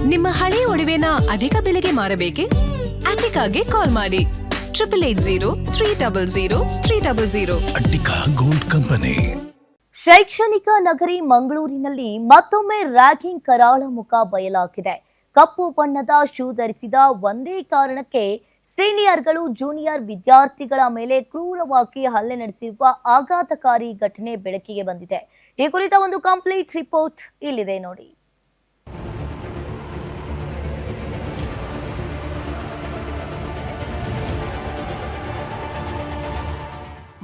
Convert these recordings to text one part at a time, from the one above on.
ನಿಮ್ಮ ಹಳೆ ಒಡವೆನ ಅಧಿಕ ಬೆಲೆಗೆ ಮಾರಬೇಕೆ? ಅಟಿಕಾಗೆ ಕಾಲ್ ಮಾಡಿ 8803000300. Attica gold company. ಶೈಕ್ಷಣಿಕ ನಗರಿ ಮಂಗಳೂರಿನಲ್ಲಿ ಮತ್ತೊಮ್ಮೆ ರ್ಯಾಗಿಂಗ್ ಕರಾಳ ಮುಖ ಬಯಲಾಗಿದೆ. ಕಪ್ಪು ಬಣ್ಣದ ಶೂ ಧರಿಸಿದ ಒಂದೇ ಕಾರಣಕ್ಕೆ ಸೀನಿಯರ್ಗಳು ಜೂನಿಯರ್ ವಿದ್ಯಾರ್ಥಿಗಳ ಮೇಲೆ ಕ್ರೂರವಾಗಿ ಹಲ್ಲೆ ನಡೆಸಿರುವ ಆಘಾತಕಾರಿ ಘಟನೆ ಬೆಳಕಿಗೆ ಬಂದಿದೆ. ಈ ಕುರಿತ ಒಂದು ಕಂಪ್ಲೀಟ್ ರಿಪೋರ್ಟ್ ಇಲ್ಲಿದೆ ನೋಡಿ.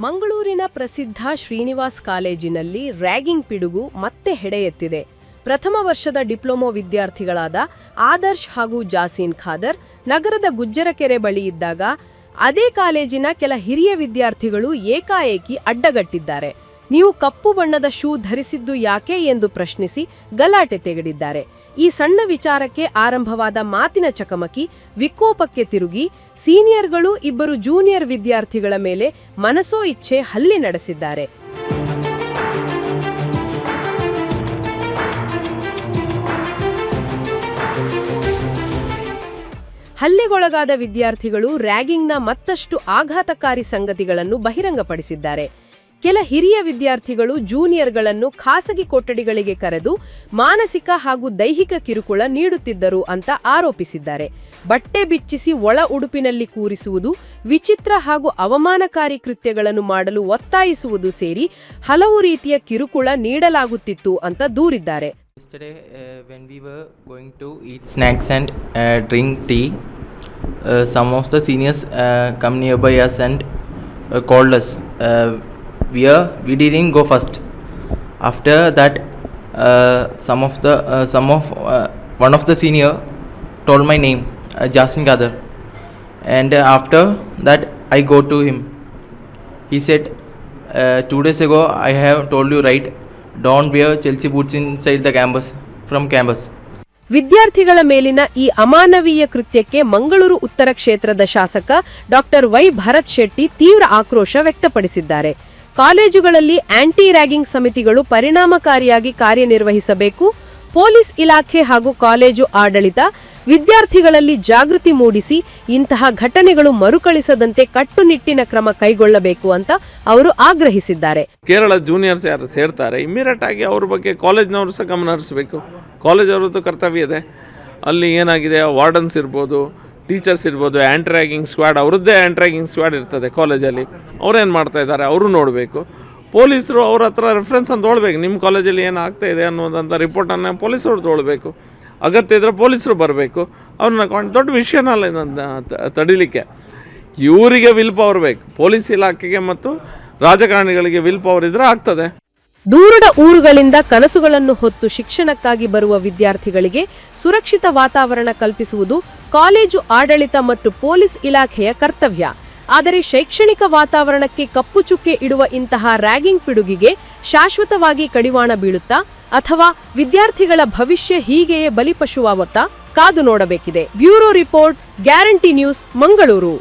ಮಂಗಳೂರಿನ ಪ್ರಸಿದ್ಧ ಶ್ರೀನಿವಾಸ್ ಕಾಲೇಜಿನಲ್ಲಿ ರ್ಯಾಗಿಂಗ್ ಪಿಡುಗು ಮತ್ತೆ ಹೆಡೆ ಎತ್ತಿದೆ. ಪ್ರಥಮ ವರ್ಷದ ಡಿಪ್ಲೊಮೊ ವಿದ್ಯಾರ್ಥಿಗಳಾದ ಆದರ್ಶ್ ಹಾಗೂ ಜಾಸೀನ್ ಖಾದರ್ ನಗರದ ಗುಜ್ಜರಕೆರೆ ಬಳಿ ಇದ್ದಾಗ ಅದೇ ಕಾಲೇಜಿನ ಕೆಲ ಹಿರಿಯ ವಿದ್ಯಾರ್ಥಿಗಳು ಏಕಾಏಕಿ ಅಡ್ಡಗಟ್ಟಿದ್ದಾರೆ. ನೀವು ಕಪ್ಪು ಬಣ್ಣದ ಶೂ ಧರಿಸಿದ್ದು ಯಾಕೆ ಎಂದು ಪ್ರಶ್ನಿಸಿ ಗಲಾಟೆ ತೆಗೆದಿದ್ದಾರೆ. ಈ ಸಣ್ಣ ವಿಚಾರಕ್ಕೆ ಆರಂಭವಾದ ಮಾತಿನ ಚಕಮಕಿ ವಿಕೋಪಕ್ಕೆ ತಿರುಗಿ ಸೀನಿಯರ್ಗಳು ಇಬ್ಬರು ಜೂನಿಯರ್ ವಿದ್ಯಾರ್ಥಿಗಳ ಮೇಲೆ ಮನಸೋ ಇಚ್ಛೆ ಹಲ್ಲೆ ನಡೆಸಿದ್ದಾರೆ. ಹಲ್ಲೆಗೊಳಗಾದ ವಿದ್ಯಾರ್ಥಿಗಳು ರ್ಯಾಗಿಂಗ್ನ ಮತ್ತಷ್ಟು ಆಘಾತಕಾರಿ ಸಂಗತಿಗಳನ್ನು ಬಹಿರಂಗಪಡಿಸಿದ್ದಾರೆ. ಕೆಲ ಹಿರಿಯ ವಿದ್ಯಾರ್ಥಿಗಳು ಜೂನಿಯರ್ಗಳನ್ನು ಖಾಸಗಿ ಕೊಠಡಿಗಳಿಗೆ ಕರೆದು ಮಾನಸಿಕ ಹಾಗೂ ದೈಹಿಕ ಕಿರುಕುಳ ನೀಡುತ್ತಿದ್ದರು ಅಂತ ಆರೋಪಿಸಿದ್ದಾರೆ. ಬಟ್ಟೆ ಬಿಚ್ಚಿಸಿ ಒಳ ಉಡುಪಿನಲ್ಲಿ ಕೂರಿಸುವುದು, ವಿಚಿತ್ರ ಹಾಗೂ ಅವಮಾನಕಾರಿ ಕೃತ್ಯಗಳನ್ನು ಮಾಡಲು ಒತ್ತಾಯಿಸುವುದು ಸೇರಿ ಹಲವು ರೀತಿಯ ಕಿರುಕುಳ ನೀಡಲಾಗುತ್ತಿತ್ತು ಅಂತ ದೂರಿದ್ದಾರೆ. Yesterday, when we were going to eat snacks and drink tea, some of the seniors come nearby us and called us. We didn't go first. After that, one of the senior told my name, Jasin Gadar, and after that I go to him. He said, 2 days ago I have told you right. Don't wear Chelsea boots inside the campus, from campus. ವಿದ್ಯಾರ್ಥಿಗಳ ಮೇಲಿನ ಈ ಅಮಾನವೀಯ ಕೃತ್ಯಕ್ಕೆ ಮಂಗಳೂರು ಉತ್ತರ ಕ್ಷೇತ್ರದ ಶಾಸಕ doctor Y Bharat Shetty ತೀವ್ರ ಆಕ್ರೋಶ ವ್ಯಕ್ತಪಡಿಸಿದ್ದಾರೆ. ಕಾಲೇಜುಗಳಲ್ಲಿ ಆಂಟಿ ರ್ಯಾಗಿಂಗ್ ಸಮಿತಿಗಳು ಪರಿಣಾಮಕಾರಿಯಾಗಿ ಕಾರ್ಯನಿರ್ವಹಿಸಬೇಕು. ಪೊಲೀಸ್ ಇಲಾಖೆ ಹಾಗೂ ಕಾಲೇಜು ಆಡಳಿತ ವಿದ್ಯಾರ್ಥಿಗಳಲ್ಲಿ ಜಾಗೃತಿ ಮೂಡಿಸಿ ಇಂತಹ ಘಟನೆಗಳು ಮರುಕಳಿಸದಂತೆ ಕಟ್ಟುನಿಟ್ಟಿನ ಕ್ರಮ ಕೈಗೊಳ್ಳಬೇಕು ಅಂತ ಅವರು ಆಗ್ರಹಿಸಿದ್ದಾರೆ. ಕೇರಳ ಜೂನಿಯರ್ಸ್ ಯಾರು ಸೇರ್ತಾರೆ, ಇಮ್ಮಿಡಿಯೇಟ್ ಆಗಿ ಅವ್ರ ಬಗ್ಗೆ ಕಾಲೇಜ್ನವರು ಸಹ ಗಮನ ಹರಿಸಬೇಕು. ಕಾಲೇಜ್ ಅವ್ರದ್ದು ಕರ್ತವ್ಯ ಇದೆ. ಅಲ್ಲಿ ಏನಾಗಿದೆ, ವಾರ್ಡನ್ಸ್ ಇರ್ಬೋದು, ಟೀಚರ್ಸ್ ಇರ್ಬೋದು, ಆ್ಯಂಟಿ ರ್ಯಾಗಿಂಗ್ ಸ್ಕ್ವಾಡ್, ಅವ್ರದ್ದೇ ಆ್ಯಂಟಿ ರ್ಯಾಗಿಂಗ್ ಸ್ಕ್ವಾಡ್ ಇರ್ತದೆ ಕಾಲೇಜಲ್ಲಿ. ಅವ್ರೇನು ಮಾಡ್ತಾ ಇದ್ದಾರೆ ಅವರು ನೋಡಬೇಕು. ಪೊಲೀಸರು ಅವ್ರ ಹತ್ರ ರೆಫರೆನ್ಸ್ ಅಂತ ತೊಗೊಳ್ಬೇಕು. ನಿಮ್ಮ ಕಾಲೇಜಲ್ಲಿ ಏನು ಆಗ್ತಾ ಇದೆ ಅನ್ನೋದಂಥ ರಿಪೋರ್ಟನ್ನು ಪೊಲೀಸರು ತೊಗೊಳ್ಬೇಕು. ಅಗತ್ಯ ಇದ್ದರೆ ಪೊಲೀಸರು ಬರಬೇಕು. ಅವ್ರನ್ನ ದೊಡ್ಡ ವಿಷಯನಲ್ಲ ಇದನ್ನು ತಡಿಲಿಕ್ಕೆ. ಇವರಿಗೆ ವಿಲ್ ಪವರ್ ಬೇಕು. ಪೊಲೀಸ್ ಇಲಾಖೆಗೆ ಮತ್ತು ರಾಜಕಾರಣಿಗಳಿಗೆ ವಿಲ್ ಪವರ್ ಇದ್ರೆ ಆಗ್ತದೆ. ದೂರದ ಊರುಗಳಿಂದ ಕನಸುಗಳನ್ನು ಹೊತ್ತು ಶಿಕ್ಷಣಕ್ಕಾಗಿ ಬರುವ ವಿದ್ಯಾರ್ಥಿಗಳಿಗೆ ಸುರಕ್ಷಿತ ವಾತಾವರಣ ಕಲ್ಪಿಸುವುದು ಕಾಲೇಜು ಆಡಳಿತ ಮತ್ತು ಪೊಲೀಸ್ ಇಲಾಖೆಯ ಕರ್ತವ್ಯ. ಆದರೆ ಶೈಕ್ಷಣಿಕ ವಾತಾವರಣಕ್ಕೆ ಕಪ್ಪು ಚುಕ್ಕೆ ಇಡುವ ಇಂತಹ ರ್ಯಾಗಿಂಗ್ ಪಿಡುಗಿಗೆ ಶಾಶ್ವತವಾಗಿ ಕಡಿವಾಣ ಬೀಳುತ್ತಾ ಅಥವಾ ವಿದ್ಯಾರ್ಥಿಗಳ ಭವಿಷ್ಯ ಹೀಗೆಯೇ ಬಲಿಪಶುವಾಗುತ್ತಾ ಕಾದು ನೋಡಬೇಕಿದೆ. Bureau report, guarantee news, Mangaluru.